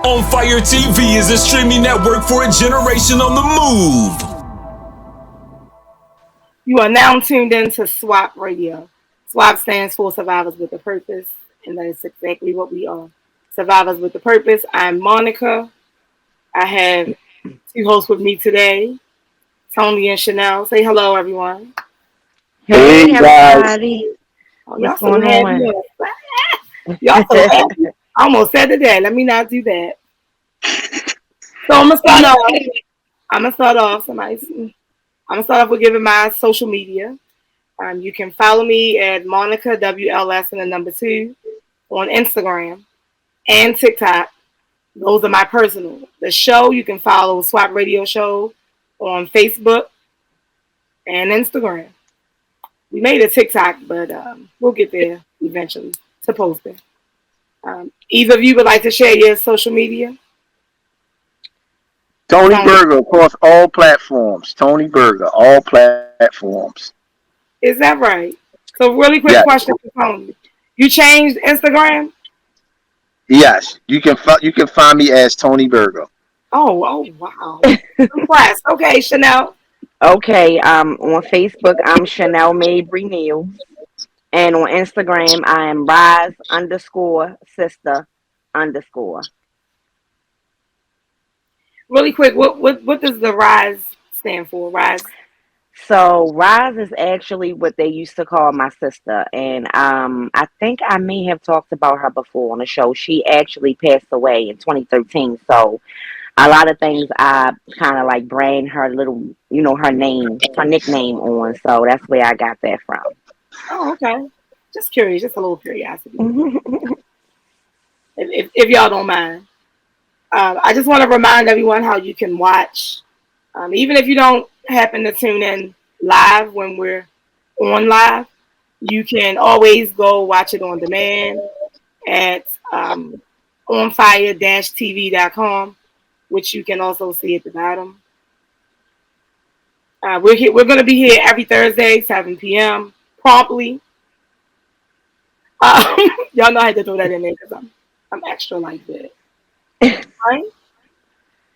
On Fire TV is a streaming network for a generation on the move. You are now tuned in to SWAP Radio. SWAP stands for Survivors with a Purpose, and that is exactly what we are. Survivors with a Purpose. I'm Monica. I have two hosts with me today, Tony and Chanel. Say hello, everyone. Hey guys. Everybody. Oh, y'all What's so going happy. on? Y'all so happy. I almost said it there. Let me not do that. So I'm gonna start off. I'm gonna start off with giving my social media. You can follow me at Monica WLS and the number 2 on Instagram and TikTok. Those are my personal. The show you can follow Swap Radio Show on Facebook and Instagram. We made a TikTok, but we'll get there eventually to post it. Either of you would like to share your social media? Tony Burger across all platforms. Tony Burger, all platforms. Is that right? So really quick question for Tony. You changed Instagram? Yes, you can find me as Tony Burger. Oh wow. Impressed. Okay, Chanel. Okay, on Facebook, I'm Chanel Mabry Neal. And on Instagram, I am Rise_Sister_. Really quick, what does the RISE stand for? RISE. So Rise is actually what they used to call my sister. And I think I may have talked about her before on the show. She actually passed away in 2013. So a lot of things I kind of like brand her little, her name, her nickname on. So that's where I got that from. Oh, okay. Just curious, just a little curiosity. If y'all don't mind. I just want to remind everyone how you can watch. Even if you don't happen to tune in live when we're on live, you can always go watch it on demand at onfire-tv.com, which you can also see at the bottom. We're going to be here every Thursday, 7 p.m. promptly. Y'all know I had to throw that in there because I'm extra like that. Right?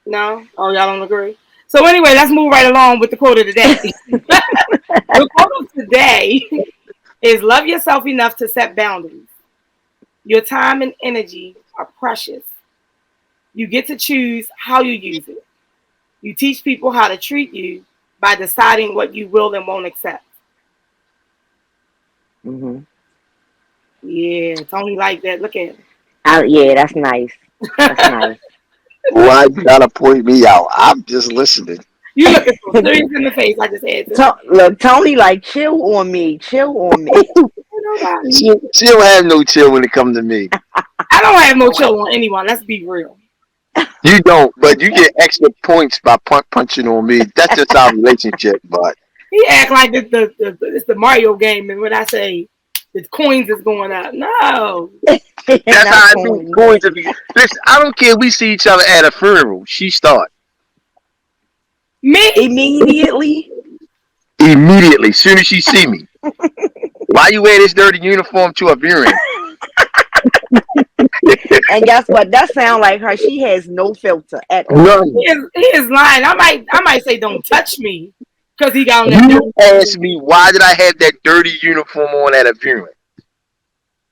No? Oh, y'all don't agree? So anyway, let's move right along with the quote of the day. The quote of today is love yourself enough to set boundaries. Your time and energy are precious. You get to choose how you use it. You teach people how to treat you by deciding what you will and won't accept. Mm-hmm. Yeah, Tony like that. Look at him. Yeah, that's nice. That's nice. Why you gotta point me out? I'm just listening. You looking so serious in the face. I just had to. Look, Tony, like chill on me. She don't have no chill when it comes to me. I don't have no chill on anyone. Let's be real. You don't, but you get extra points by punching on me. That's just our relationship, but He act like it's the Mario game, and when I say the coins is going up, no. that's how I do coins. Listen, I don't care if we see each other at a funeral. She start. Me? Immediately, soon as she see me. Why you wear this dirty uniform to a funeral? and guess what? That sound like her. She has no filter at all. None. He is lying. I might say don't touch me because he got on that. You asked me why did I have that dirty uniform on at a funeral?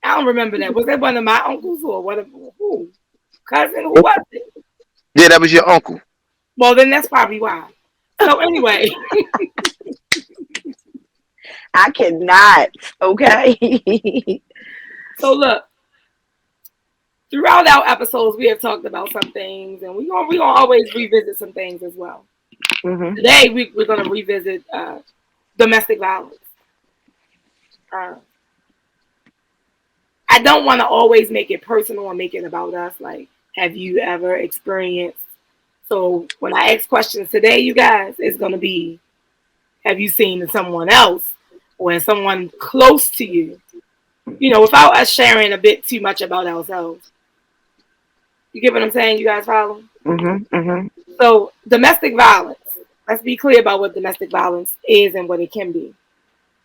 I don't remember that. Was that one of my uncles or whatever? Who? Cousin? Who was it? Yeah, that was your uncle. Well, then that's probably why. So anyway. I cannot. Okay. So look. Throughout our episodes, we have talked about some things, and we're gonna always revisit some things as well. Mm-hmm. Today, we're gonna revisit domestic violence. I don't want to always make it personal and make it about us. Like, have you ever experienced? So when I ask questions today, you guys, it's gonna be, have you seen someone else or someone close to you? Without us sharing a bit too much about ourselves. You get what I'm saying? You guys follow? Mm-hmm. Mm-hmm. So domestic violence. Let's be clear about what domestic violence is and what it can be.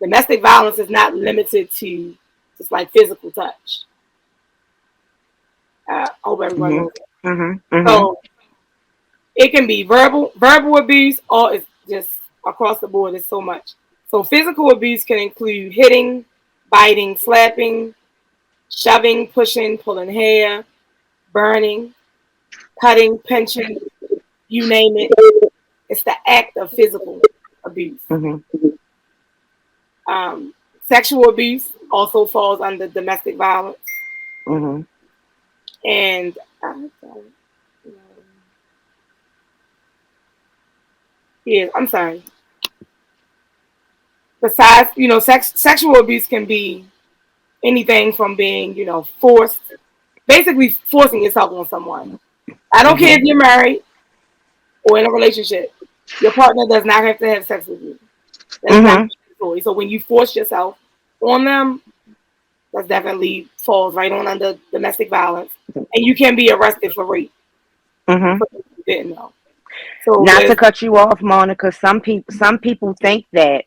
Domestic violence is not limited to just like physical touch. I hope everyone knows that. So it can be verbal abuse, or it's just across the board. It's so much. So physical abuse can include hitting, biting, slapping, shoving, pushing, pulling hair, burning, cutting, pinching, you name it. It's the act of physical abuse. Sexual abuse also falls under domestic violence. And yeah, I'm sorry. Besides, sexual abuse can be anything from being, forced, basically forcing yourself on someone. I don't care if you're married or in a relationship. Your partner does not have to have sex with you. That's not mandatory. So when you force yourself on them, that definitely falls right on under domestic violence, and you can be arrested for rape. For those who didn't know. So not to cut you off, Monica. Some people think that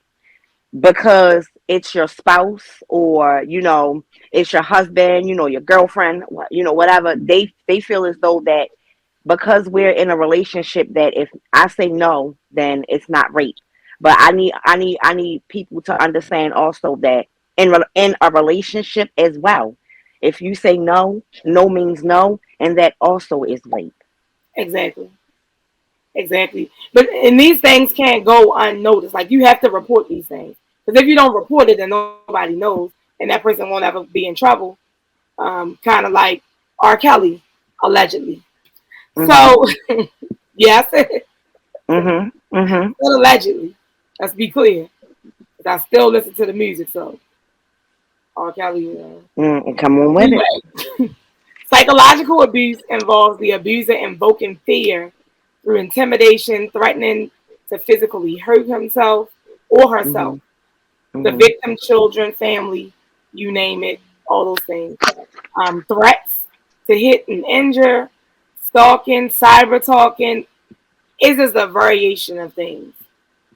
because it's your spouse or it's your husband, your girlfriend, whatever, they feel as though that because we're in a relationship that if I say no, then it's not rape. But I need people to understand also that in a relationship as well, if you say no, no means no, and that also is rape. exactly, exactly. And these things can't go unnoticed. Like you have to report these things because if you don't report it, then nobody knows, and that person won't ever be in trouble. Kind of like R. Kelly, allegedly. So yes, but allegedly. Let's be clear. I still listen to the music, so R. Kelly. Come on with it. Anyway, psychological abuse involves the abuser invoking fear through intimidation, threatening to physically hurt himself or herself, the victim, children, family, you name it, all those things. Threats to hit and injure, stalking, cyber talking is just a variation of things.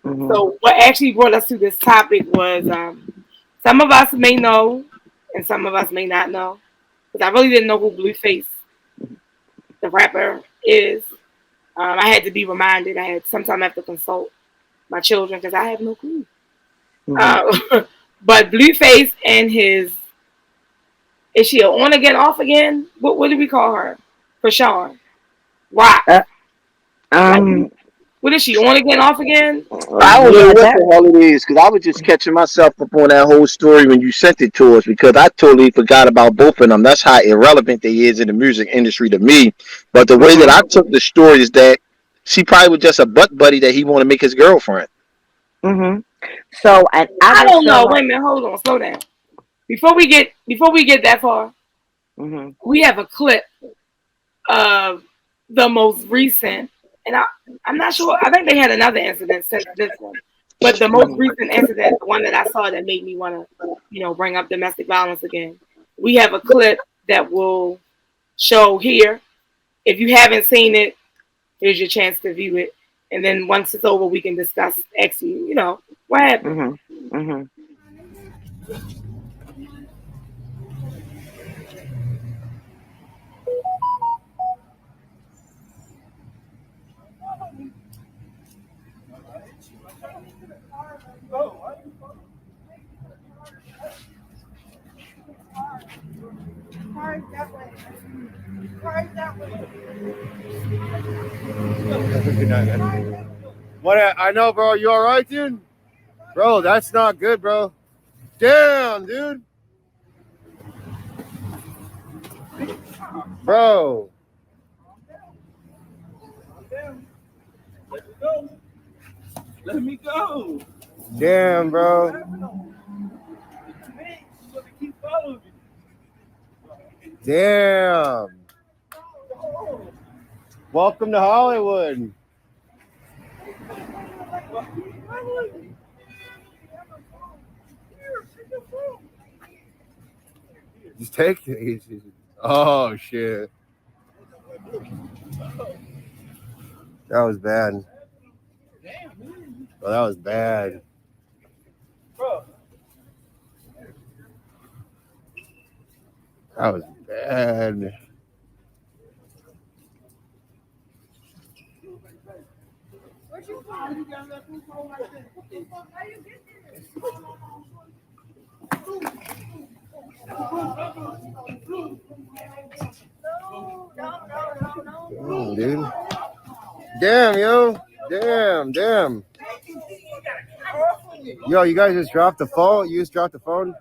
So what actually brought us to this topic was some of us may know and some of us may not know. Because I really didn't know who Blueface, the rapper, is. I had to be reminded. I had sometimes have to consult my children because I have no clue. But Blueface and his, is she a on again, off again? What do we call her? Chrisean Rock. Like, what is she, on again, off again? I don't know Yeah, what that. the hell it is because I was just catching myself up on that whole story when you sent it to us because I totally forgot about both of them. That's how irrelevant they is in the music industry to me. But the way that I took the story is that she probably was just a butt buddy that he wanted to make his girlfriend. So, and I I just don't feel know. Wait like. a minute, hold on, slow down. Before we get that far, we have a clip of the most recent, and I'm not sure. I think they had another incident since this one, but the most recent incident, the one that I saw that made me want to, bring up domestic violence again. We have a clip that will show here. If you haven't seen it, here's your chance to view it, and then once it's over, we can discuss. Actually, what happened. What I know, bro. You all right, dude? Bro, that's not good, bro. Damn, dude. Bro. Let me go. Damn, bro. Damn. Welcome to Hollywood. Just take it easy. Oh, shit. That was bad. Bro, that was bad. That was bad. Dude. Damn, yo. Damn. Yo, you guys just dropped the phone? You just dropped the phone?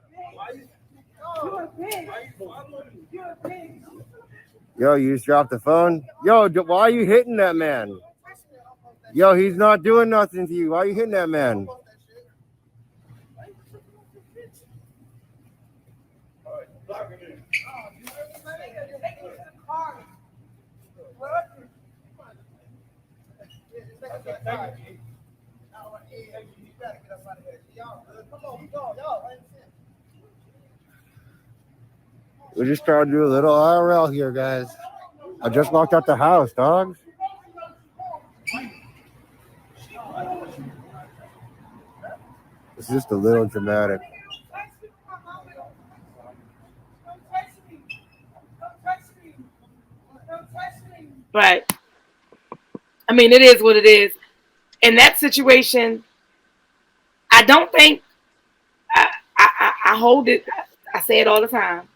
Yo, you just dropped the phone? Yo, why are you hitting that man? Yo, he's not doing nothing to you. Why are you hitting that man? We're just trying to do a little IRL here, guys. I just locked out the house, dogs. It's just a little dramatic. But I mean, it is what it is. In that situation, I don't think I hold it. I say it all the time.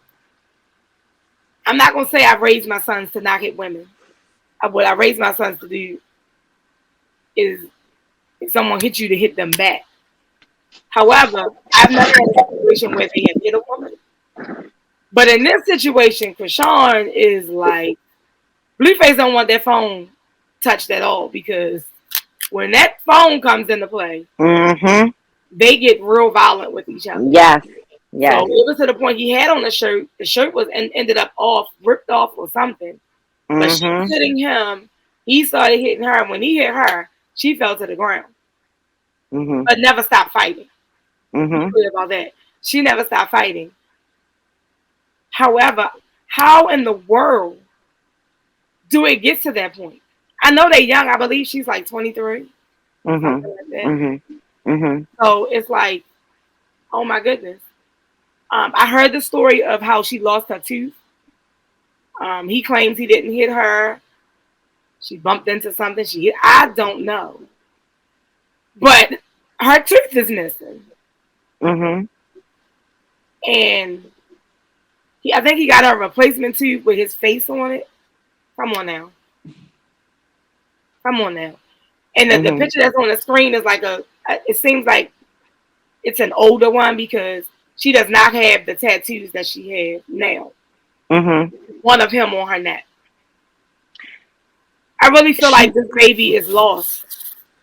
I'm not gonna say I've raised my sons to not hit women. What I raised my sons to do is, if someone hits you, to hit them back. However, I've never had a situation where they have hit a woman. But in this situation, Chrisean is like, Blueface don't want their phone touched at all, because when that phone comes into play, they get real violent with each other. Yes. So it was to the point he had on the shirt. The shirt was ended up ripped off or something. But she was hitting him. He started hitting her. And when he hit her, she fell to the ground. But never stopped fighting. Clear about that. She never stopped fighting. However, how in the world do it get to that point? I know they're young. I believe she's like 23. Something like that. So it's like, oh my goodness. I heard the story of how she lost her tooth. He claims he didn't hit her. She bumped into something. I don't know. But her tooth is missing. And I think he got a replacement tooth with his face on it. Come on now. And the picture that's on the screen is like it seems like it's an older one, because she does not have the tattoos that she has now. One of him on her neck. I really feel like this baby is lost.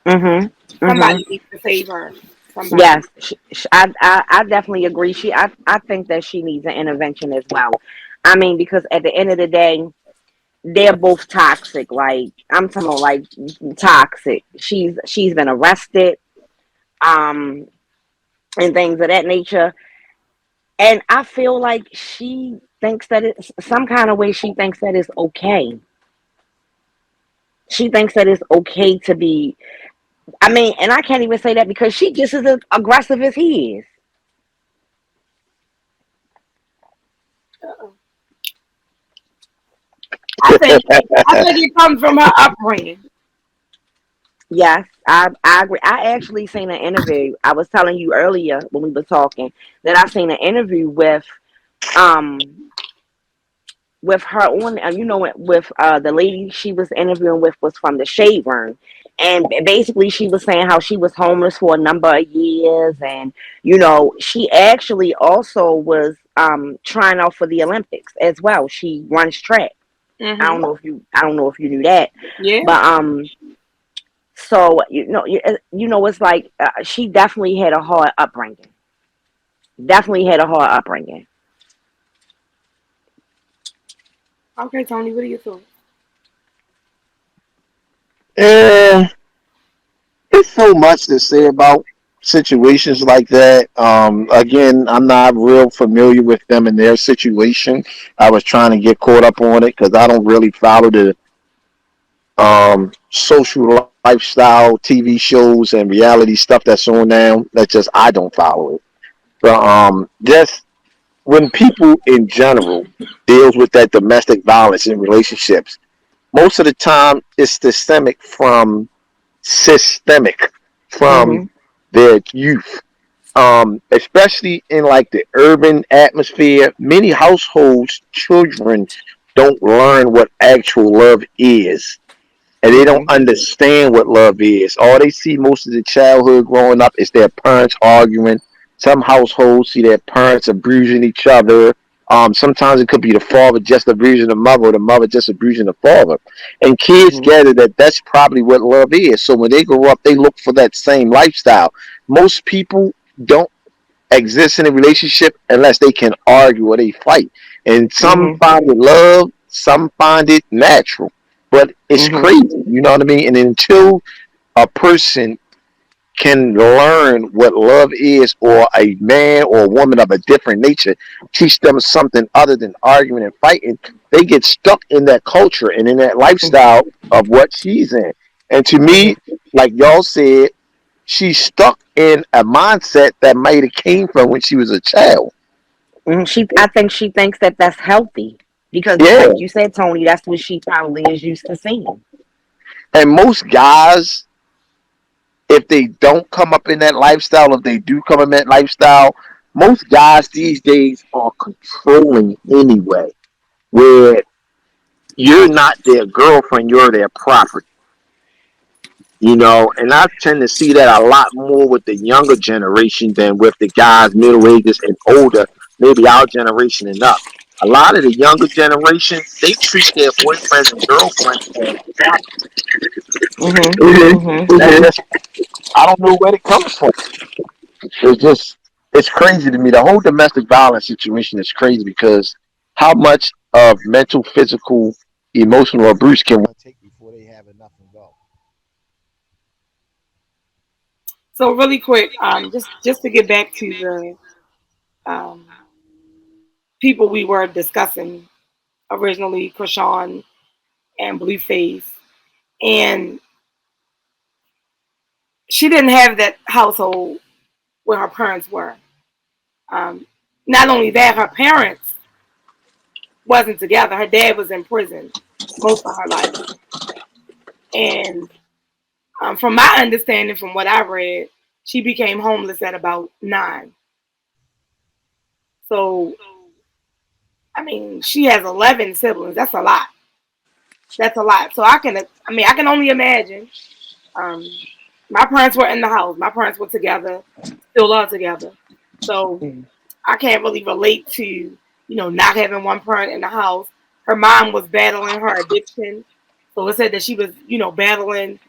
Somebody needs to save her. Somebody. Yes, I definitely agree. I think that she needs an intervention as well. I mean, because at the end of the day, they're both toxic. Like, I'm talking about, like, toxic. She's been arrested, and things of that nature. And I feel like she thinks that it's some kind of way. She thinks that it's okay. She thinks that it's okay to be. I mean, and I can't even say that, because she just is as aggressive as he is. I think it comes from her upbringing. Yes, I agree. I actually seen an interview. I was telling you earlier when we were talking that I seen an interview with her on, with the lady she was interviewing with was from the Shade Room. And basically she was saying how she was homeless for a number of years. And, she actually also was trying out for the Olympics as well. She runs track. I don't know if you knew that. Yeah. But so it's like she definitely had a hard upbringing. Okay, Tony, what are your thoughts? It's so much to say about situations like that. Again, I'm not real familiar with them and their situation. I was trying to get caught up on it because I don't really follow the social lifestyle TV shows and reality stuff that's on now. That's just, I don't follow it. But just when people in general deals with that domestic violence in relationships, most of the time it's systemic from systemic from Mm-hmm. their youth. Especially in like the urban atmosphere, many households, children don't learn what actual love is, and they don't Mm-hmm. understand what love is. All they see most of the childhood growing up is their parents arguing. Some households see their parents abusing each other. Sometimes it could be the father just abusing the mother, or the mother just abusing the father. And kids Mm-hmm. gather that that's probably what love is. So when they grow up, they look for that same lifestyle. Most people don't exist in a relationship unless they can argue or they fight. And some Mm-hmm. find it love, some find it natural. But it's Mm-hmm. crazy, you know what I mean? And until a person can learn what love is, or a man or a woman of a different nature teach them something other than arguing and fighting, they get stuck in that culture and in that lifestyle of what she's in. And to me, Mm-hmm. like y'all said, she's stuck in a mindset that might have came from when she was a child. I think she thinks that that's healthy because, Yeah. like you said, Tony, that's what she probably is used to seeing. And most guys, if they don't come up in that lifestyle, if they do come in that lifestyle, most guys these days are controlling anyway, where you're not their girlfriend, you're their property. You know, and I tend to see that a lot more with the younger generation than with the guys middle ages and older, maybe our generation and up. A lot of the younger generation, they treat their boyfriends and girlfriends as property. Mm-hmm. Mm-hmm. And I don't know where it comes from. It's just, it's crazy to me. The whole domestic violence situation is crazy because how much of mental, physical, emotional abuse can one take before they have enough and go? So really quick, just to get back to the people we were discussing originally, Chrisean and Blueface, and she didn't have that household where her parents were. Um, Not only that, her parents wasn't together. Her dad was in prison most of her life, and from my understanding, from what I read, she became homeless at about 9. So I mean, she has 11 siblings. That's a lot. That's a lot. So I can only imagine. Um, my parents were in the house. My parents were together, still are together. So I can't really relate to, not having one parent in the house. Her mom was battling her addiction. So it said that she was, battling,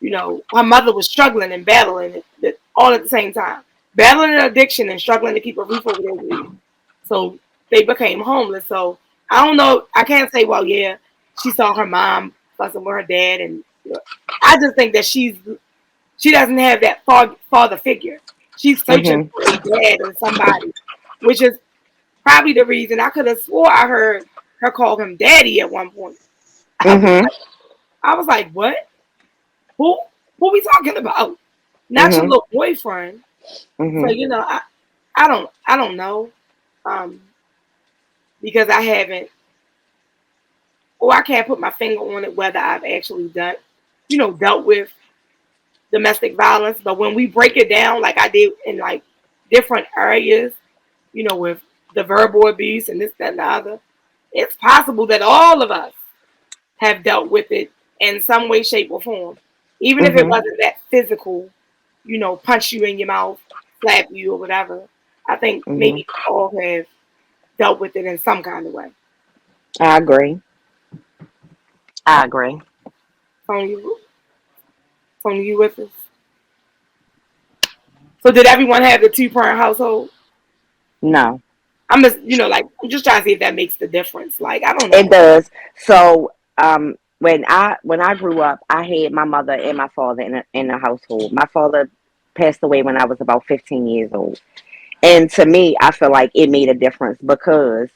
her mother was struggling and battling it all at the same time. Battling an addiction and struggling to keep a roof over their head. So they became homeless. So I don't know. I can't say, well, yeah, she saw her mom fussing with her dad. And I just think that she doesn't have that father figure. She's searching Mm-hmm. for a dad or somebody, which is probably the reason. I could have swore I heard her call him daddy at one point. Mm-hmm. I was like, what? Who? Who we talking about? Not your Mm-hmm. little boyfriend. So Mm-hmm. I don't know, um, because I haven't, or I can't put my finger on it whether I've actually dealt with domestic violence. But when we break it down, like I did in like different areas, with the verbal abuse and this, that, and the other, it's possible that all of us have dealt with it in some way, shape, or form. Even if it Mm-hmm. wasn't that physical, punch you in your mouth, slap you, or whatever. I think Mm-hmm. maybe all have dealt with it in some kind of way. I agree. I agree. Tony, Tony, you with us? So did everyone have the two-parent household? No, I'm just, I'm just trying to see if that makes the difference. Like, I don't it know. does. So, when I grew up, I had my mother and my father in a household. My father passed away when I was about 15 years old, and to me, I feel like it made a difference because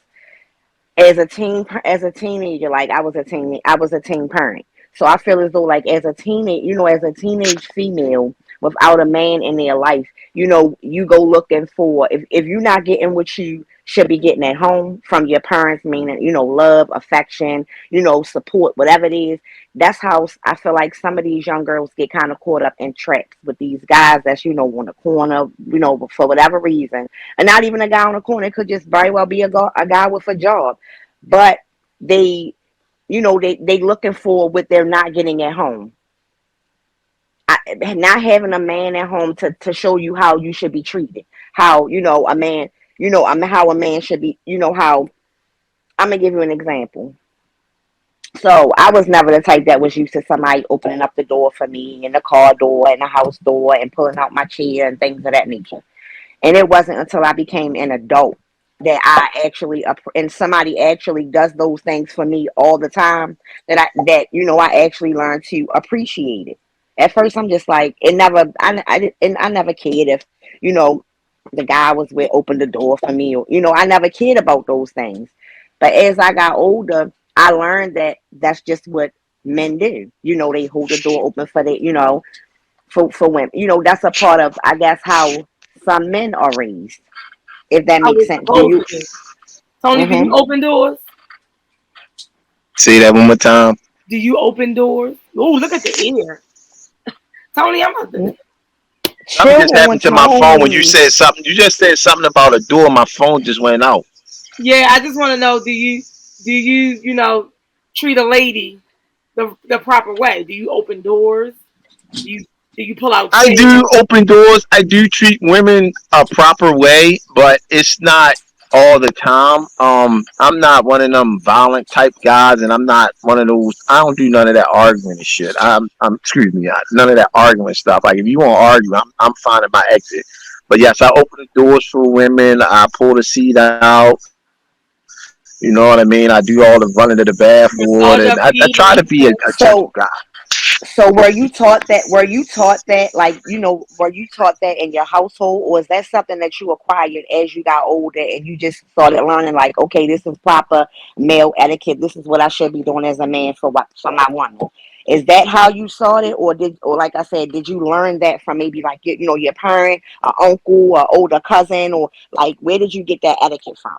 as a teenager, like I was a teen parent. So I feel as though, like, as a teenage female, without a man in their life. You go looking for, if you're not getting what you should be getting at home from your parents, meaning, love, affection, support, whatever it is. That's how I feel like some of these young girls get kind of caught up in traps with these guys that's, on the corner, for whatever reason. And not even a guy on the corner. It could just very well be a guy with a job. But they, they looking for what they're not getting at home. Not having a man at home to show you how you should be treated. How, a man, how a man should be, how, I'm going to give you an example. So I was never the type that was used to somebody opening up the door for me, and the car door and the house door, and pulling out my chair and things of that nature. And it wasn't until I became an adult that I actually, and somebody actually does those things for me all the time, I actually learned to appreciate it. At first, I'm just like, I never cared if, the guy was with opened the door for me, or, I never cared about those things. But as I got older, I learned that that's just what men do. They hold the door open for for women. That's a part of, I guess, how some men are raised. If that I makes was sense. Do supposed you? to. Tony, do you Mm-hmm. open doors? Say that one more time. Do you open doors? Oh, look at the ear. Tony, I'm about to. Something Chill just on happened to my phone when you Tony. said something. You just said something about a door. My phone just went out. Yeah, I just want to know, treat a lady the proper way? Do you open doors? Do you do you pull out I chairs? do open doors. I do treat women a proper way, but it's not all the time. I'm not one of them violent type guys, and I'm not one of those. I don't do none of that arguing and shit. I'm excuse me, none of that arguing stuff. Like if you want to argue, I'm finding my exit. But yes, I open the doors for women. I pull the seat out. You know what I mean? I do all the running to the bathroom, and Massage I your try to feet. be a gentle So guy. were you taught that? Were you taught that? Like, were you taught that in your household, or is that something that you acquired as you got older and you just started learning? Like, okay, this is proper male etiquette. This is what I should be doing as a man for my woman. Is that how you saw it, or like I said, did you learn that from maybe like your parent, an uncle, or older cousin, or like where did you get that etiquette from?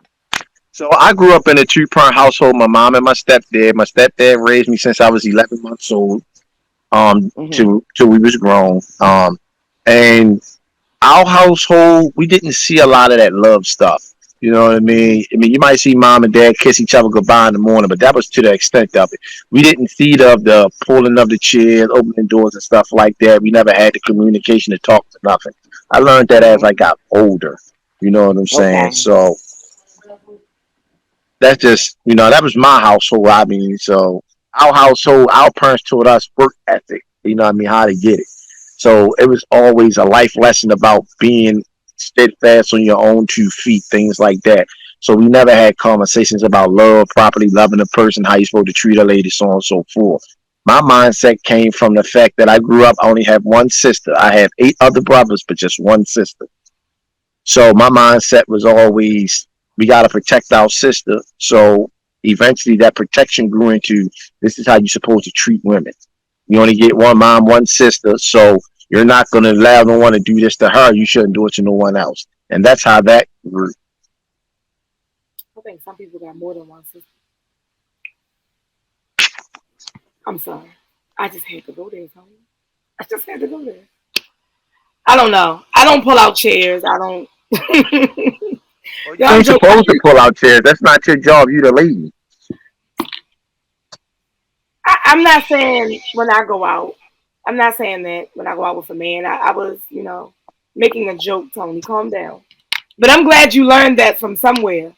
So I grew up in a two-parent household. My mom and my stepdad. My stepdad raised me since I was 11 months old. Hmm. Till we was grown. And our household, we didn't see a lot of that love stuff. You know what I Hmm. mean? I mean, you might see mom and dad kiss each other goodbye in the morning, but that was to the extent of it. We didn't see the pulling of the chairs, opening doors, and stuff like that. We never had the communication to talk to nothing. I learned that as Hmm. I got older. You know what I'm saying? Okay. So that's just that was my household. I mean, so our household, our parents taught us work ethic. You know what I mean, how to get it. So it was always a life lesson about being steadfast on your own 2 feet, things like that. So we never had conversations about love, properly loving a person, how you supposed to treat a lady, so on and so forth. My mindset came from the fact that I grew up, I only have one sister. I have 8 other brothers, but just one sister. So my mindset was always we got to protect our sister. So eventually that protection grew into this is how you're supposed to treat women. You only get one mom, one sister. So you're not going to allow no one to do this to her. You shouldn't do it to no one else. And that's how that grew. I think some people got more than one sister. I'm sorry. I just had to go there, Tony. I just had to go there. I don't know. I don't pull out chairs. I don't. Well, Yeah, you I'm ain't joking. supposed to pull out chairs. That's not your job. You the lady. I'm not saying when I go out. I'm not saying that when I go out with a man. I was, making a joke, Tony. Calm down. But I'm glad you learned that from somewhere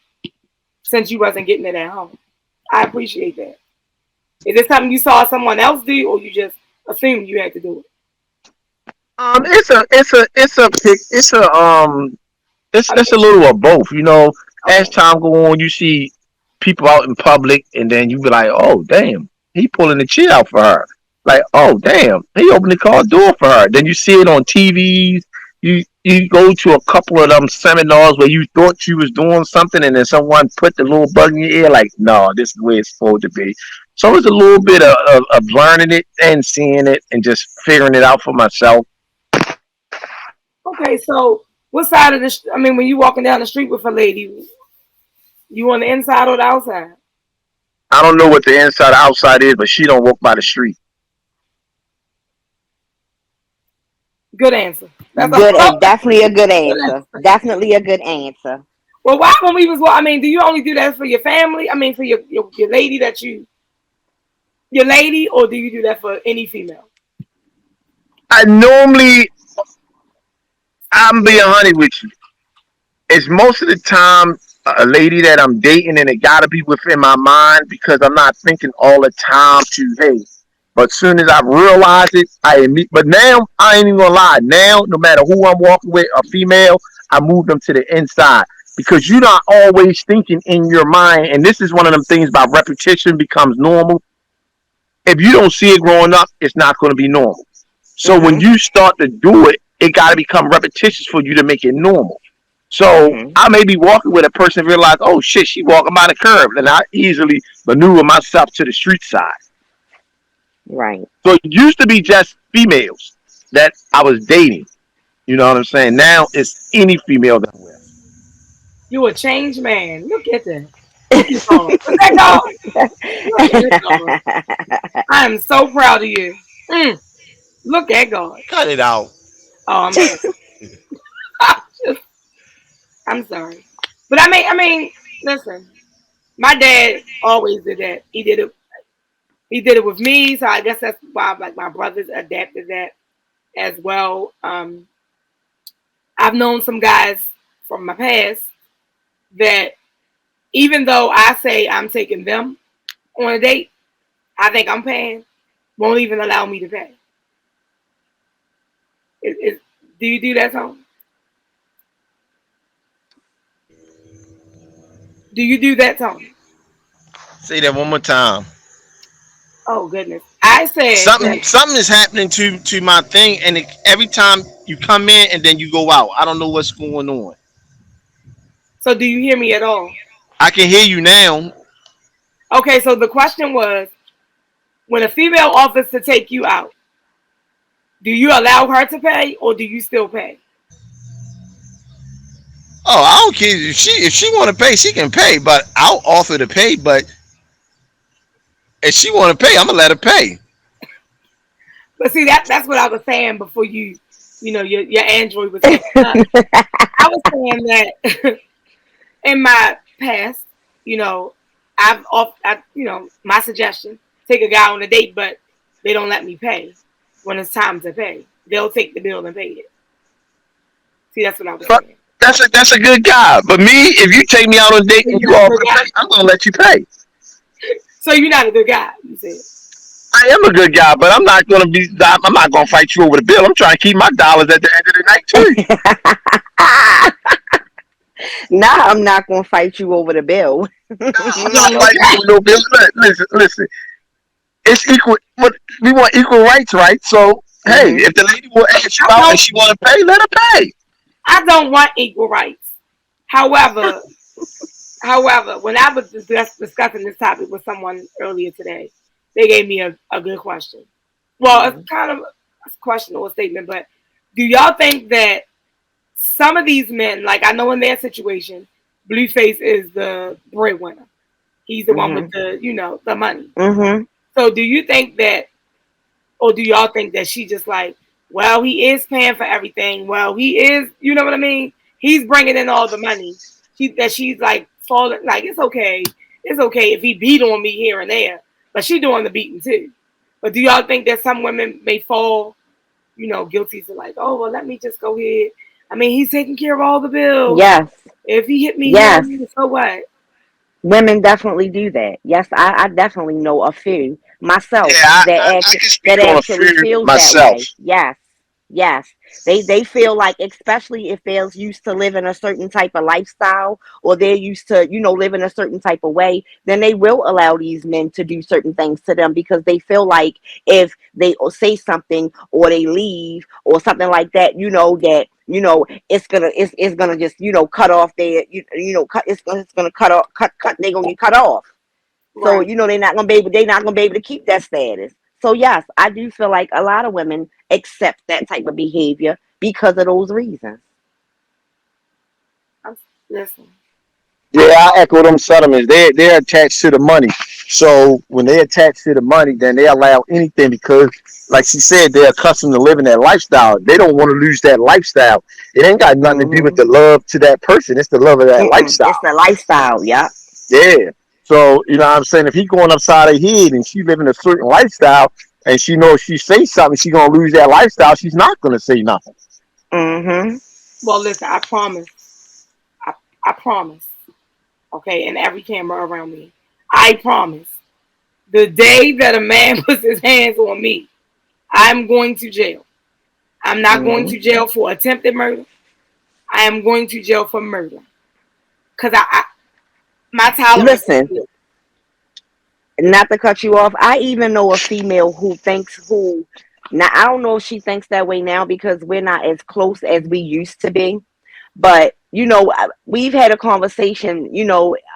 since you wasn't getting it at home. I appreciate that. Is it something you saw someone else do, or you just assumed you had to do it? I It's a mean, little of both. As okay. time go on, you see people out in public, and then you be like, oh damn, he pulling the chair out for her. Like, oh damn, he opened the car door for her. Then you see it on TVs. You go to a couple of them seminars where you thought you was doing something, and then someone put the little bug in your ear, like, no, this is the way it's supposed to be. So it's a little bit of learning it and seeing it and just figuring it out for myself. Okay, so what side of the? I mean, when you walking down the street with a lady, you on the inside or the outside? I don't know what the inside or outside is, but she don't walk by the street. Good answer. That's Good, all. and definitely a good Good answer. answer. Definitely a good answer. Well, why when we was? I mean, do you only do that for your family? I mean, for your lady that your lady, or do you do that for any female? I normally, I'm being honey with you. It's most of the time a lady that I'm dating, and it gotta be within my mind because I'm not thinking all the time to hey. But soon as I realize it, I admit. But now I ain't even gonna lie. Now, no matter who I'm walking with, a female, I move them to the inside because you're not always thinking in your mind. And this is one of them things about repetition becomes normal. If you don't see it growing up, it's not going to be normal. So when Mhm. you start to do it, it got to become repetitious for you to make it normal. So Mhm. I may be walking with a person and realize, oh shit, she walking by the curb, and I easily maneuver myself to the street side. Right. So it used to be just females that I was dating. You know what I'm saying? Now it's any female that I'm with. You a changed man. Look at that. Look at God. Was that God? Look at God. I am so proud of you. Mm, look at God. Cut it out. Oh, I'm sorry. I'm sorry. But I mean, listen. My dad always did that. He did it. He did it with me, so I guess that's why like my brothers adapted that as well. I've known some guys from my past that even though I say I'm taking them on a date, I think I'm paying, won't even allow me to pay. It, do you do that, Tom? Do you do that, Tom? Say that one more time. Oh goodness. I said that. Something is happening to my thing, and every time you come in and then you go out, I don't know what's going on. So do you hear me at all? I can hear you now. Okay, so the question was when a female offers to take you out, do you allow her to pay or do you still pay? Oh, I don't care if she want to pay, she can pay. But I'll offer to pay. But if she want to pay, I'm gonna let her pay. But see that's what I was saying before your Android was acting up. I was saying that in my past, you know, my suggestion, take a guy on a date, but they don't let me pay when it's time to pay. They'll take the bill and pay it. See, that's what I was But saying. that's a good guy. But me, if you take me out on a date You're and you not a offer good to guy. pay, I'm gonna let you pay. So you're not a good guy, you said. I am a good guy, but I'm not gonna be. I'm not gonna fight you over the bill. I'm trying to keep my dollars at the end of the night too. Now I'm not gonna fight you over the bill. I'm You not don't know fighting you that. over no bill. Listen. It's equal. But we want equal rights, right? So hey, Mhm. if the lady will ask you I out and don't she want to pay, let her pay. I don't want equal rights. However, when I was discussing this topic with someone earlier today, they gave me a good question. Well, it's Mhm. kind of a question or a statement, but do y'all think that some of these men, like I know in their situation, Blueface is the breadwinner. He's the one with Mhm. the money. Mhm. So do you think that, or do y'all think that she just like, well, he is paying for everything. Well, he is, you know what I mean? He's bringing in all the money. She's like falling, like it's okay if he beat on me here and there, but she doing the beating too. But do y'all think that some women may fall, guilty to like, oh well, let me just go ahead. I mean, he's taking care of all the bills. Yes. If he hit me here, Yes. so what? Women definitely do that. Yes, I definitely know a few myself Yeah, I can that speak on a actually few feels that myself. way. Yes, yes. They feel like, especially if they're used to living a certain type of lifestyle, or they're used to living a certain type of way, then they will allow these men to do certain things to them because they feel like if they say something or they leave or something like that, that it's gonna just cut off their cut it's gonna cut they're gonna get cut off. So Right. they're not gonna be able to keep that status. So yes, I do feel like a lot of women accept that type of behavior because of those reasons. Listen. Yeah, I echo them sentiments. They're attached to the money. So when they attach to the money, then they allow anything because, like she said, they're accustomed to living that lifestyle. They don't want to lose that lifestyle. It ain't got nothing to do with Mm-hmm. the love to that person. It's the love of that Mm-mm. It's lifestyle. the lifestyle. Yep. Yeah. So you know what I'm saying? If he going upside her head and she living a certain lifestyle and she knows if she say something, she gonna lose that lifestyle, she's not gonna say nothing. Mm-hmm. Well, listen, I promise. I, I promise. Okay, and every camera around me. I promise. The day that a man puts his hands on me, I'm going to jail. I'm not going Mm-hmm. to jail for attempted murder. I am going to jail for murder. Because my tolerance is Listen, good. not to cut you off, I even know a female who now I don't know if she thinks that way now because we're not as close as we used to be. But we've had a conversation,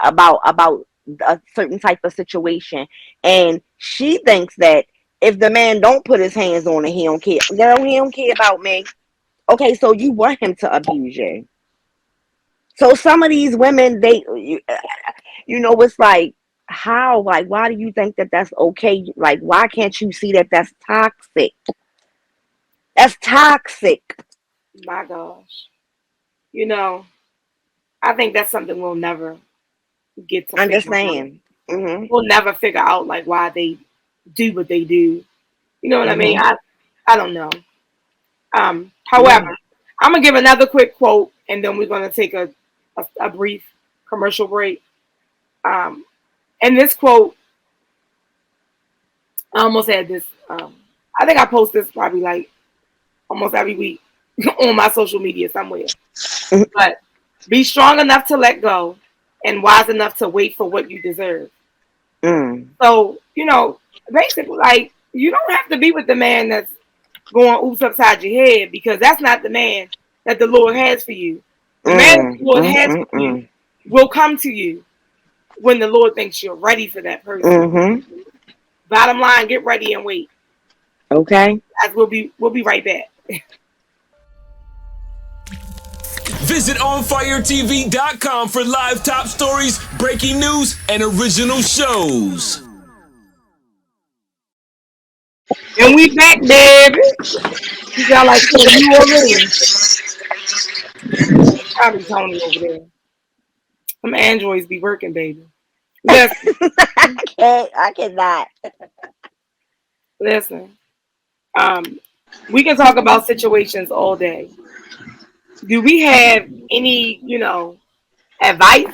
about a certain type of situation, and she thinks that if the man don't put his hands on her, he don't care. Girl, he don't care about me. Okay, so you want him to abuse you. So some of these women, it's like, how, like, why do you think that that's okay? Like, why can't you see that that's toxic? That's toxic. My gosh. You know, I think that's something we'll never get to I'm just figure out. saying. Hmm. We'll never figure out like why they do what they do. You know what I mean? Hmm. I don't know. However, Yeah. I'm gonna give another quick quote, and then we're gonna take a brief commercial break. Um, and this quote, I almost had this. I think I post this probably like almost every week on my social media somewhere. But be strong enough to let go, and wise enough to wait for what you deserve. Mm. So basically, like you don't have to be with the man that's going oops upside your head because that's not the man that the Lord has for you. The man that Mm. the Lord Mm. has Mm. for you Mm. will come to you when the Lord thinks you're ready for that person. Mm-hmm. Bottom line, get ready and wait. Okay. As we'll be right back. Visit OnFireTV.com for live top stories, breaking news, and original shows. And we back, baby. You sound like New Orleans. Probably Tony over there. Some androids be working, baby. Listen, I cannot. listen. Um, we can talk about situations all day. Do we have any, advice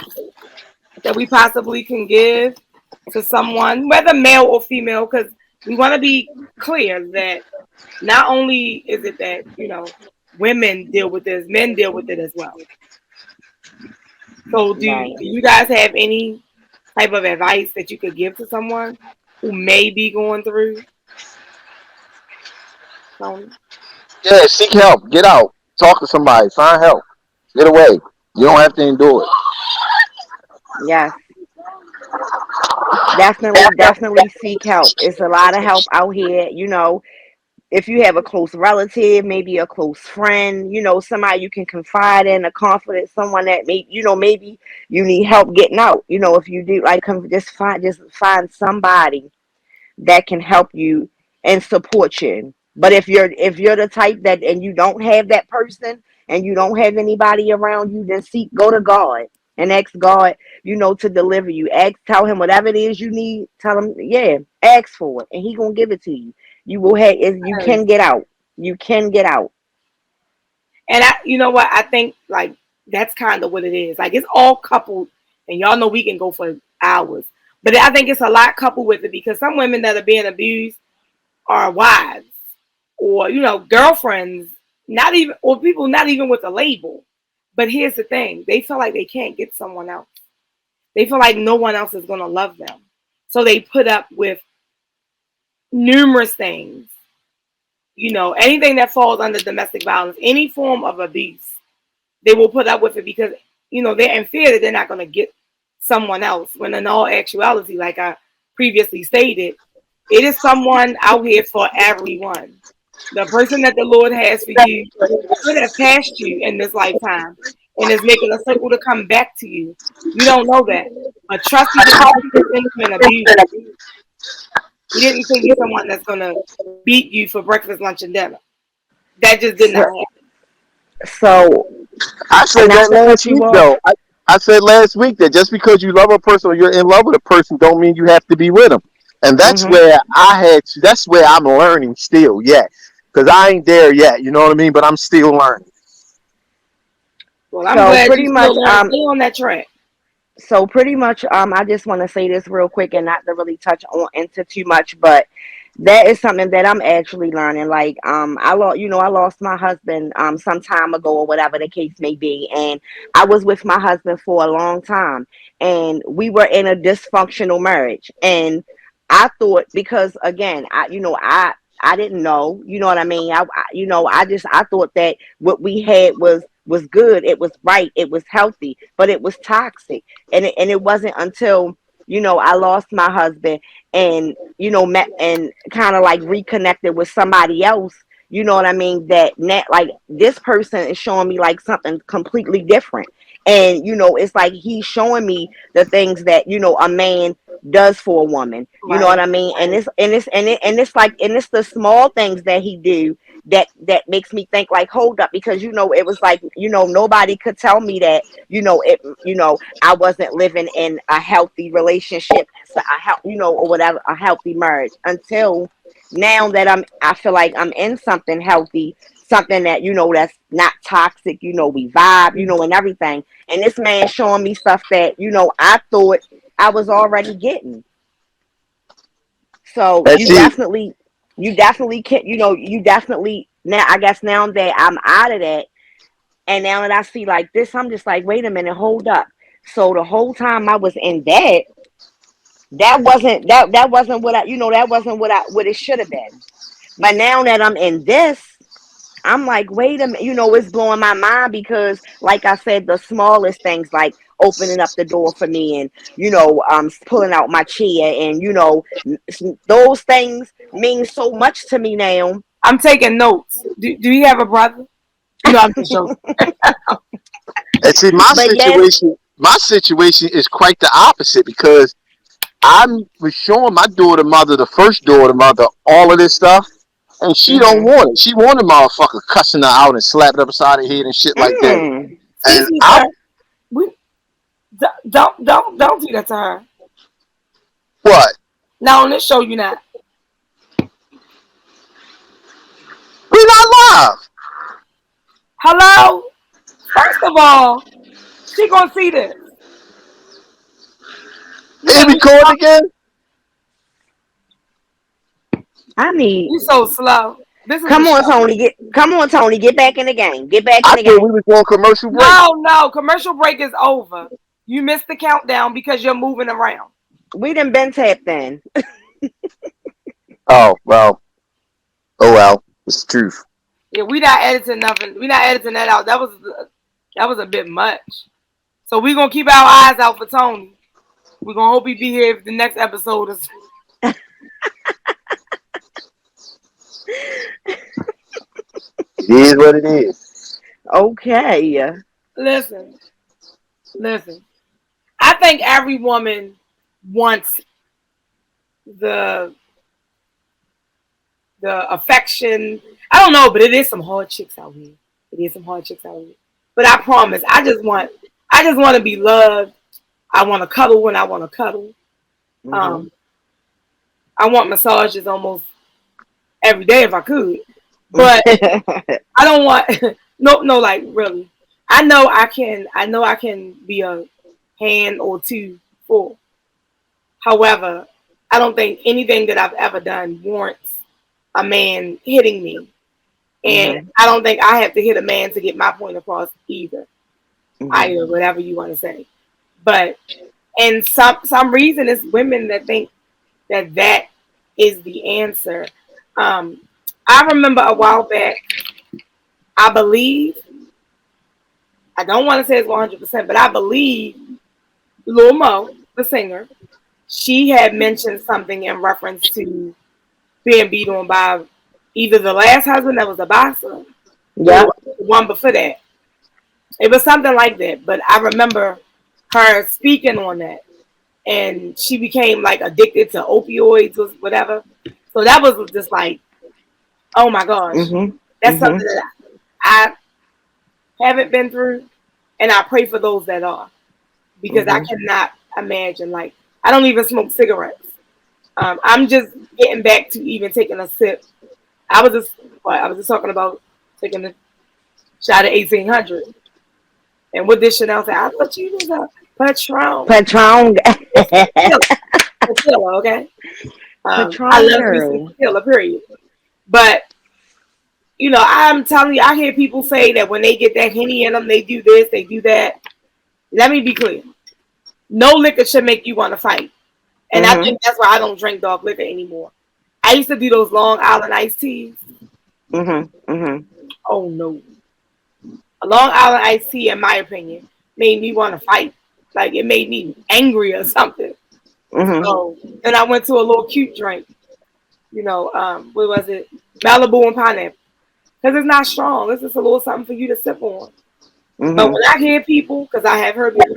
that we possibly can give to someone, whether male or female? Because we want to be clear that not only is it that, women deal with this, men deal with it as well. So do Right. you guys have any type of advice that you could give to someone who may be going through, Tony? Yeah, seek help. Get out. Talk to somebody. Find help. Get away. You don't have to endure it. Yes. Definitely, definitely seek help. It's a lot of help out here. If you have a close relative, maybe a close friend, somebody you can confide in, a confidant, someone that maybe you need help getting out. If you do, like, just find somebody that can help you and support you. But if you're the type that and you don't have that person and you don't have anybody around you, then go to God and ask God, to deliver you. Tell him whatever it is you need. Tell him, yeah, ask for it, and he gonna give it to you. You can get out. You can get out. And you know what? I think like that's kind of what it is. Like it's all coupled, and y'all know we can go for hours. But I think it's a lot coupled with it because some women that are being abused are wives or girlfriends, not even or people not even with a label. But here's the thing: they feel like they can't get someone else. They feel like no one else is gonna love them, so they put up with numerous things. Anything that falls under domestic violence, any form of abuse they will put up with it because they're in fear that they're not going to get someone else when in all actuality, like I previously stated, it is someone out here for everyone. The person that the Lord has for you could have passed you in this lifetime and is making a circle to come back to you. You don't know that. But trust, he didn't send you an abuse. He didn't send you someone that's going to beat you for breakfast, lunch, and dinner. That just did not So, happen. so I and said not that to cut last you week off. though. I said last week that just because you love a person or you're in love with a person don't mean you have to be with them. And that's Hmm. where that's where I'm learning still yet. Because I ain't there yet, you know what I mean? But I'm still learning. Well, I'm So glad you pretty still much, learn. Stay on that track. I just want to say this real quick and not to really touch on into too much, but that is something that I'm actually learning. Like, I lost my husband some time ago or whatever the case may be, and I was with my husband for a long time, and we were in a dysfunctional marriage, and I thought because again, I didn't know, you know what I mean. I thought that what we had was good, it was right, it was healthy, but it was toxic, and it wasn't until I lost my husband and met and kind of like reconnected with somebody else, you know what I mean, that like this person is showing me like something completely different, and it's like he's showing me the things that a man does for a woman, you know what Right. I mean, and it's the small things that he do that makes me think like, hold up, because it was like nobody could tell me that I wasn't living in a healthy relationship, so or whatever, a healthy marriage, until now that I feel like I'm in something healthy, something that that's not toxic, we vibe, and everything. And this man showing me stuff that I thought I was already getting. So And see, you definitely can, you definitely now. I guess now that I'm out of that, and now that I see like this, I'm just like, wait a minute, hold up. So the whole time I was in that wasn't what that wasn't what it should have been. But now that I'm in this, I'm like, wait a minute, it's blowing my mind because, like I said, the smallest things like opening up the door for me and, pulling out my chair and, those things mean so much to me now. I'm taking notes. Do you have a brother? No, I'm just joking. and see, But yes, my situation is quite the opposite because I was showing my daughter mother, the first daughter mother, all of this stuff, and she don't mm-hmm. want it. She wanted motherfucker cussing her out and slapping her upside the head and shit like that. Mm. And Excuse me, I sir. We don't do that to her. what? Now on this show, you not. We not live. Hello. First of all, she gonna see this. You It think we recording again? I need you so slow? This is a come on, show. Tony, get back in the game. Get back in I the thought we game. was on commercial break. No. Commercial break is over. You missed the countdown because you're moving around. We done been tapped in. Oh well. Oh well. It's the truth. Yeah, we not editing nothing. We not editing that out. That was a bit much. So we gonna keep our eyes out for Tony. We gonna hope he be here if the next episode is. It is what it is. Okay. Listen, listen. I think every woman wants the affection. I don't know, but it is some hard chicks out here. It is some hard chicks out here. But I promise, I just want to be loved. I want to cuddle when I want to cuddle. Hmm. Um, I want massages almost every day if I could. But I don't want no like really. I know I can be a hand or two full. However, I don't think anything that I've ever done warrants a man hitting me. And Hmm. I don't think I have to hit a man to get my point across either. Hmm. Either, whatever you want to say. But and some reason it's women that think that is the answer. Um, I remember a while back, I believe, I don't want to say it's 100%, but I believe Lil Mo, the singer, she had mentioned something in reference to being beat on by either the last husband that was a boxer Yep. or the one before that. It was something like that. But I remember her speaking on that, and she became like addicted to opioids or whatever. So that was just like, oh my gosh, Mhm. that's something Mhm. that I haven't been through, and I pray for those that are, because I Mhm. cannot imagine. Like, I don't even smoke cigarettes. I'm just getting back to even taking a sip. I was just talking about taking a shot of 1800. And what did Chanel say? I thought you was a Patron. Patron. It's tequila. Tequila, okay? I Patron love me some girl. tequila, period. But, I'm telling you, I hear people say that when they get that Henny in them, they do this, they do that. Let me be clear. No liquor should make you want to fight. And I Mhm. think that's why I don't drink dark liquor anymore. I used to do those Long Island iced teas. Mhm. Mhm. Oh, no. A Long Island iced tea, in my opinion, made me want to fight. Like, it made me angry or something. Mhm. So then I went to a little cute drink. What was it? Malibu and pineapple. Because it's not strong. It's just a little something for you to sip on. But Mhm. when I hear people, because I have heard people,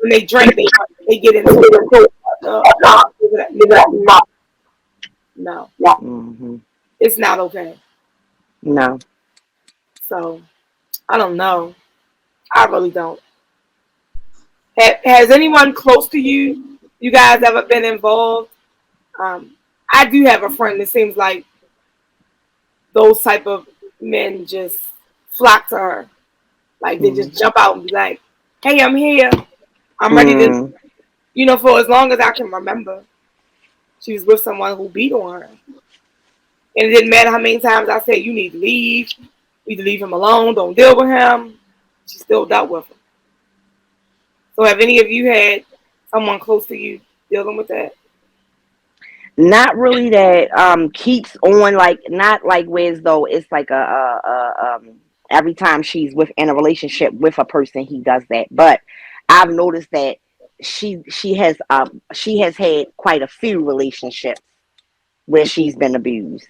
when they drink, they get into it. No, no, Mhm. it's not okay. No. So I don't know. I really don't. Has anyone close to you, you guys ever been involved? Um, I do have a friend that seems like those type of men just flock to her. Like they Mhm. just jump out and be like, "Hey, I'm here. I'm ready to." Mm. For as long as I can remember, she was with someone who beat on her, and it didn't matter how many times I said, "You need to leave. You need to leave him alone. Don't deal with him." She still dealt with him. So, have any of you had someone close to you dealing with that? Not really that keeps on, like not like where as though it's like a every time she's within a relationship with a person he does that. But I've noticed that she has had quite a few relationships where she's been abused.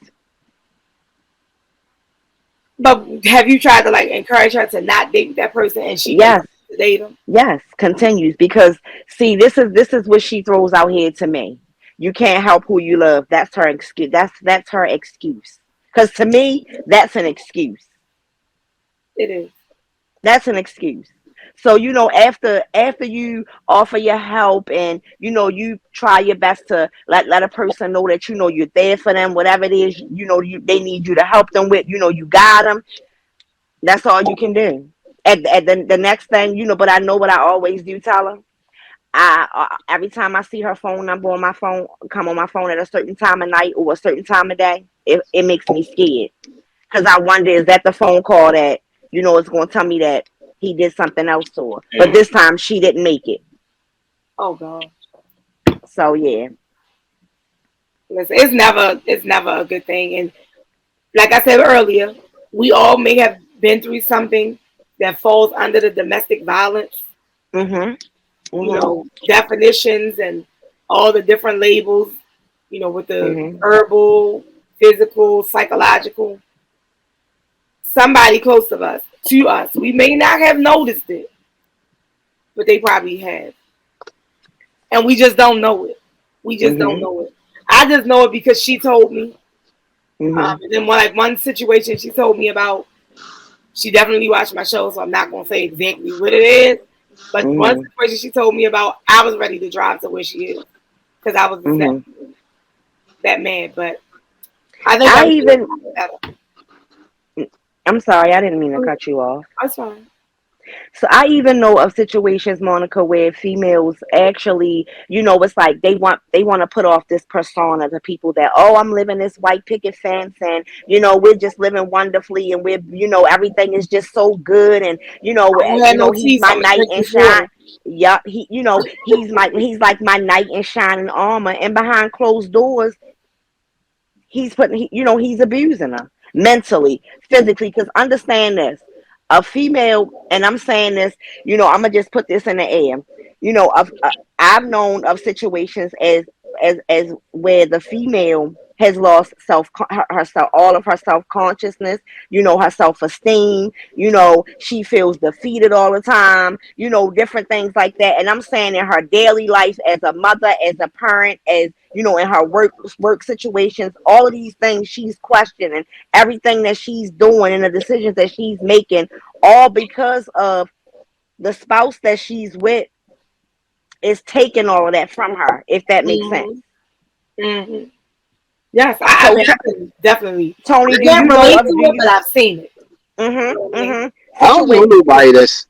But have you tried to like encourage her to not date that person, and she continues Yes, to date him? yes, continues because see, this is what she throws out here to me. You can't help who you love. That's her excuse. That's her excuse. Because to me, that's an excuse. It is. That's an excuse. So after you offer your help and you try your best to let a person know that you're there for them, whatever it is they need you to help them with, you got them. That's all you can do. At the next thing, but I know what I always do, Tyler. I every time I see her phone number on my phone come on my phone at a certain time of night or a certain time of day, it makes me scared because I wonder, is that the phone call that it's going to tell me that he did something else to her, but this time she didn't make it. Oh God. So yeah. Listen, it's never a good thing. And like I said earlier, we all may have been through something that falls under the domestic violence, Mhm. Mhm. definitions and all the different labels, with the Mhm. verbal, physical, psychological. Somebody close to us, we may not have noticed it, but they probably have. And we just don't know it. We just don't Mhm. know it. I just know it because she told me. Mhm. And then one situation she told me about, she definitely watched my show, so I'm not gonna say exactly what it is. But one Mhm. situation she told me about, I was ready to drive to where she is because I was just Mhm. that mad. But I think I everything's even better. I'm sorry, I didn't mean to cut you off. That's fine. So I even know of situations, Monica, where females actually, it's like they want to put off this persona to people that, oh, I'm living this white picket fence and we're just living wonderfully and we're everything is just so good and I don't have no he's tea, so my I'm gonna knight drink in this shine. water. Yup, he's like my knight in shining armor, and behind closed doors he's abusing her mentally, physically. Because understand this, a female, and I'm saying this, I'm gonna just put this in the air. I've known of situations as where the female has lost herself, all of her self-consciousness, her self-esteem, she feels defeated all the time, different things like that. And I'm saying in her daily life as a mother, as a parent, as in her work situations, all of these things she's questioning, everything that she's doing and the decisions that she's making, all because of the spouse that she's with is taking all of that from her, if that makes sense. Mm-hmm. Yes, I mean, definitely. Tony, I do can't you know relate of to it, but I've seen it. I don't know nobody that's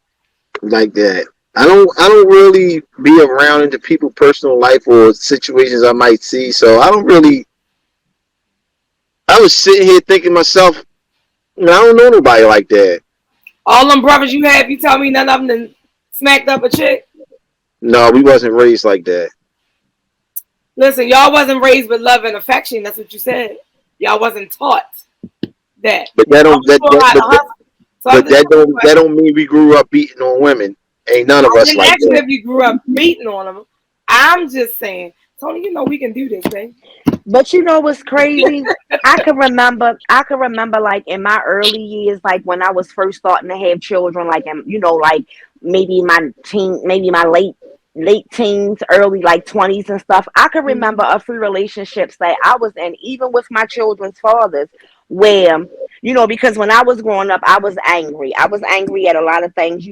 like that. I don't really be around into people's personal life or situations I might see. So I don't really. I was sitting here thinking myself, I don't know nobody like that. All them brothers you have, you tell me none of them done smacked up a chick? No, we wasn't raised like that. Listen, y'all wasn't raised with love and affection. That's what you said. Y'all wasn't taught that. But that I'm don't that, sure that how to but, that, hustle. So I'm but just that don't mean we grew up beating on women. Ain't none of I us didn't like ask you that. if you grew up beating on them. I'm just saying, Tony, we can do this, thing. But you know what's crazy? I can remember like in my early years, like when I was first starting to have children, like like maybe my late teens, early like 20s and stuff. I can remember a few relationships that I was in, even with my children's fathers, where because when I was growing up, I was angry. I was angry at a lot of things,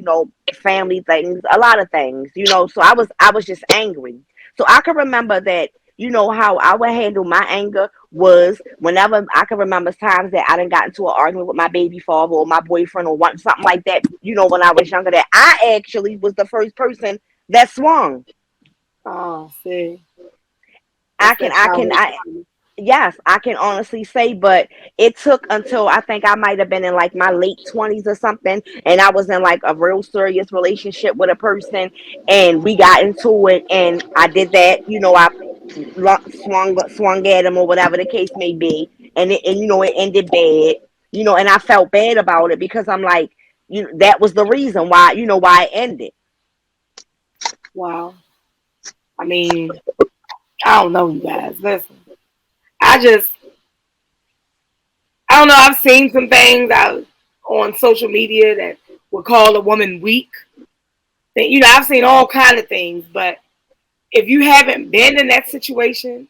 family things, a lot of things, So I was just angry. So I can remember that how I would handle my anger was whenever I can remember times that I done got into an argument with my baby father or my boyfriend or something like that, when I was younger, that I actually was the first person that swung. Oh, see. I That's can, that I power. can, I, yes, I can honestly say, but it took until I think I might have been in like my late 20s or something, and I was in like a real serious relationship with a person, and we got into it, and I did that, I swung at him or whatever the case may be, and it ended bad, and I felt bad about it because I'm like, that was the reason why it ended. Wow. I mean, I don't know, you guys. Listen, I just, I don't know. I've seen some things out on social media that would call a woman weak. I've seen all kind of things, but if you haven't been in that situation,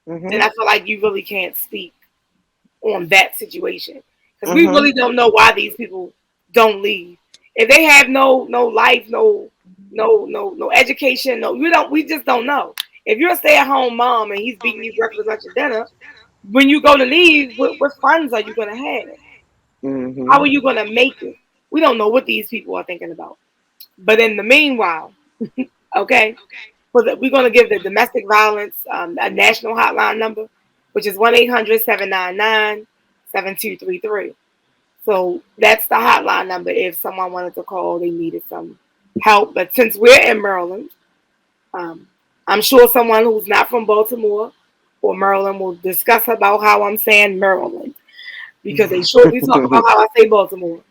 then Mhm. I feel like you really can't speak on that situation because we Mhm. really don't know why these people don't leave. If they have no life, no education, we just don't know. If you're a stay-at-home mom and he's beating you breakfast, lunch, and dinner, when you go to leave, what funds are you gonna have? How Mhm. are you gonna make it? We don't know what these people are thinking about. But in the meanwhile, okay, we're going to give the domestic violence a national hotline number, which is 1-800-799-7233. So that's the hotline number if someone wanted to call, they needed some help. But since we're in Maryland, um, I'm sure someone who's not from Baltimore or Maryland will discuss about how I'm saying Maryland because they shortly talk about how I say Baltimore.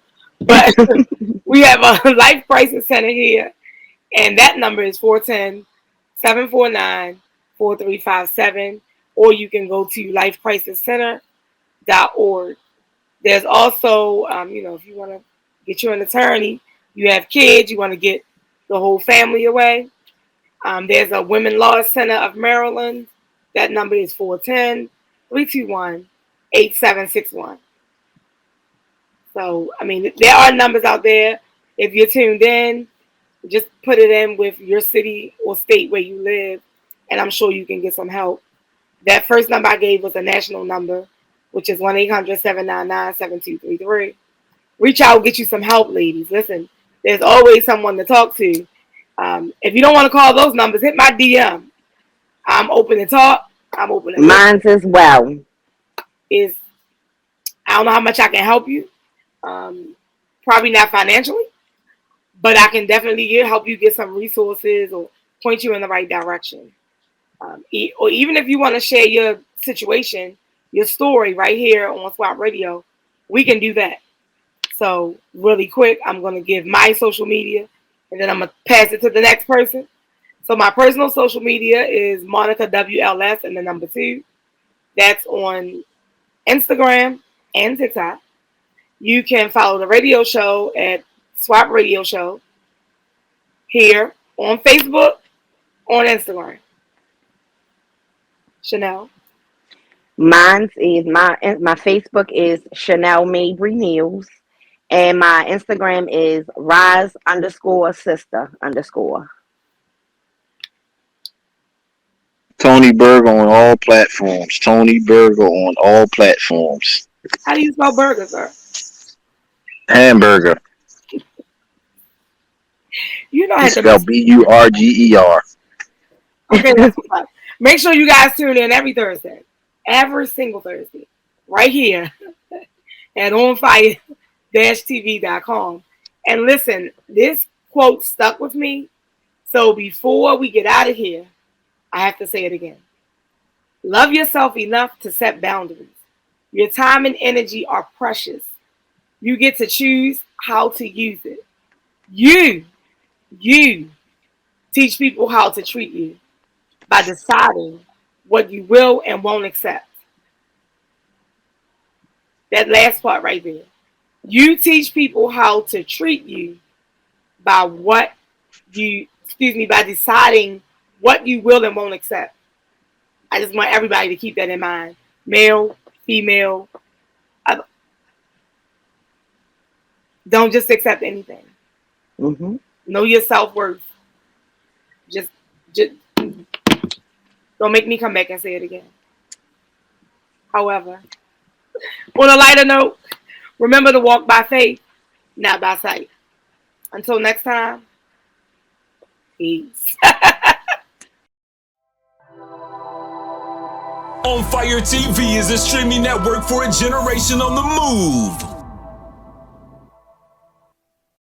But we have a life crisis center here, and that number is 410-749-4357, or you can go to lifecrisiscenter.org. There's also, if you want to get you an attorney, you have kids, you want to get the whole family away. There's a Women Law Center of Maryland. That number is 410-321-8761. So, I mean, there are numbers out there. If you're tuned in, just put it in with your city or state where you live, and I'm sure you can get some help. That first number I gave was a national number, which is 1-800-799-7233. Reach out, get you some help, ladies. Listen, there's always someone to talk to. If you don't want to call those numbers, hit my DM. I'm open to talk. I'm open to listen. Mine's as well. Is I don't know how much I can help you. Um, Probably not financially, but I can definitely help you get some resources or point you in the right direction. Or even if you want to share your situation, your story right here on Swap Radio, we can do that. So really quick, I'm going to give my social media, and then I'm going to pass it to the next person. So my personal social media is Monica WLS and the number 2. That's on Instagram and TikTok. You can follow the radio show at Swap Radio Show here on Facebook, on Instagram. Chanel. Mine's is my Facebook is Chanel Mabry News, and my Instagram is rise_sister_. Tony Burger on all platforms. Tony Burger on all platforms. How do you spell burger, sir? Hamburger. You know how It's to spelled Burger. Okay, that's what's up. Make sure you guys tune in every Thursday. Every single Thursday. Right here at onfire-tv.com. And listen, this quote stuck with me. So before we get out of here, I have to say it again. Love yourself enough to set boundaries. Your time and energy are precious. You get to choose how to use it. You teach people how to treat you by deciding what you will and won't accept. That last part right there. You teach people how to treat you by by deciding what you will and won't accept. I just want everybody to keep that in mind. Male, female. Don't just accept anything. Mm-hmm. Know your self-worth. Just don't make me come back and say it again. However, on a lighter note, remember to walk by faith, not by sight. Until next time, peace. On Fire TV is a streaming network for a generation on the move.